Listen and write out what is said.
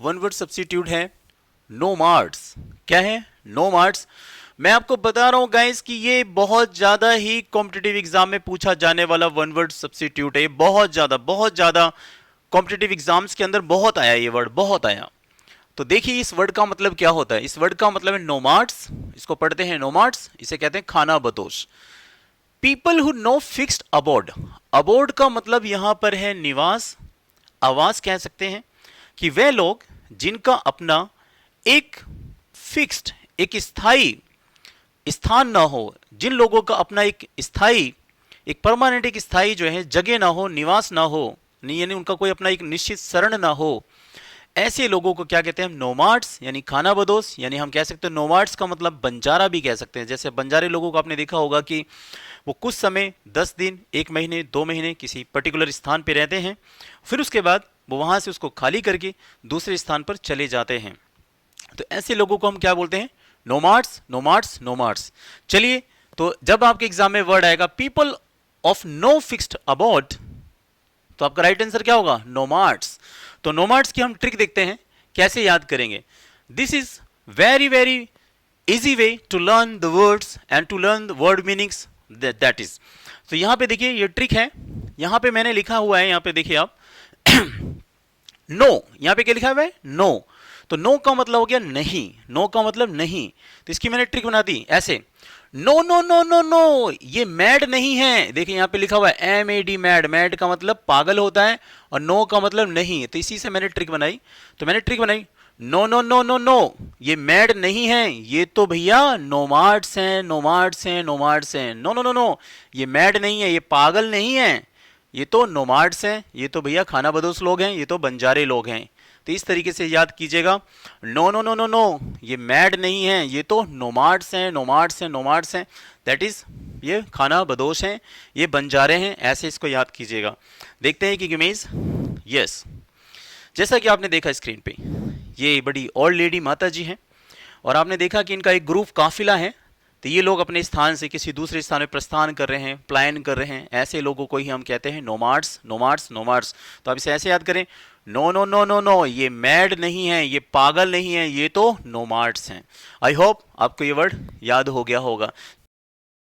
One word substitute है नोमाड्स। क्या है? नोमाड्स। मैं आपको बता रहा हूं गाइस कि ये बहुत ज्यादा ही कॉम्पिटिटिव एग्जाम में पूछा जाने वाला वन वर्ड सब्स्टिट्यूट है। बहुत ज्यादा कॉम्पिटिटिव एग्जाम्स के अंदर बहुत आया, ये वर्ड बहुत आया। तो देखिए इस वर्ड का मतलब क्या होता है। इस वर्ड का मतलब है नोमाड्स। इसको पढ़ते हैं नोमाड्स, इसे कहते हैं खाना बदोश। People who no fixed abode. Abode का मतलब यहां पर है निवास, आवास कह सकते हैं, कि वे लोग जिनका अपना एक फिक्स्ड, एक स्थायी स्थान ना हो, जिन लोगों का अपना एक स्थायी, एक परमानेंट, एक स्थायी जो है जगह ना हो, निवास ना हो, यानी उनका कोई अपना एक निश्चित शरण ना हो, ऐसे लोगों को क्या कहते हैं? नोमाड्स, यानी खाना बदोश। यानी हम कह सकते हैं नोमाड्स का मतलब बंजारा भी कह सकते हैं। जैसे बंजारे लोगों को आपने देखा होगा कि वो कुछ समय 10 दिन, 1 महीने, 2 महीने किसी पर्टिकुलर स्थान पर रहते हैं, फिर उसके बाद वो वहां से उसको खाली करके दूसरे स्थान पर चले जाते हैं। तो ऐसे लोगों को हम क्या बोलते हैं? नोमाड्स, नोमाड्स, नोमाड्स। चलिए, तो जब आपके एग्जाम में वर्ड आएगा people of no fixed abode, तो आपका राइट आंसर क्या होगा? नोमाड्स। तो नोमाड्स की हम ट्रिक देखते हैं कैसे याद करेंगे। This is very very easy way to learn the words and to learn the word meanings, that is. तो यहां पे देखिए ये ट्रिक है। यहां पे मैंने लिखा हुआ है, यहां पे देखिए आप नो, यहां पे क्या लिखा हुआ है? नो। तो नो का मतलब हो गया नहीं, नो का मतलब नहीं। तो इसकी मैंने ट्रिक बना दी ऐसे, no no no no no, ये मैड नहीं है। देखिए यहां पे लिखा हुआ है MAD, मैड। मैड का मतलब पागल होता है और नो का मतलब नहीं, तो इसी से मैंने ट्रिक बनाई। तो मैंने ट्रिक बनाई, no no no no no, ये मैड नहीं है, ये तो भैया नोमाड्स हैं, नोमाड्स हैं, नोमाड्स हैं। नो नो नो नो, ये मैड नहीं है, ये पागल नहीं है, ये तो नोमाड्स हैं, ये तो भैया खाना बदोश लोग हैं, ये तो बंजारे लोग हैं। तो इस तरीके से याद कीजिएगा, no no no no no, ये मैड नहीं है, ये तो नोमाड्स हैं, नोमाड्स हैं, नोमाड्स हैं, दैट इज ये खाना बदोश हैं, ये बंजारे हैं, ऐसे इसको याद कीजिएगा। देखते हैं कि इमेज। यस, जैसा कि आपने देखा स्क्रीन पे, ये बड़ी ओल्ड लेडी माता जी हैं और आपने देखा कि इनका एक ग्रुप काफिला है। तो ये लोग अपने स्थान से किसी दूसरे स्थान में प्रस्थान कर रहे हैं, प्लायन कर रहे हैं, ऐसे लोगों को ही हम कहते हैं नोमाड्स, नोमाड्स, नोमाड्स। तो आप इसे ऐसे याद करें, no no no no no, ये मैड नहीं है, ये पागल नहीं है, ये तो नोमाड्स हैं। आई होप आपको ये वर्ड याद हो गया होगा।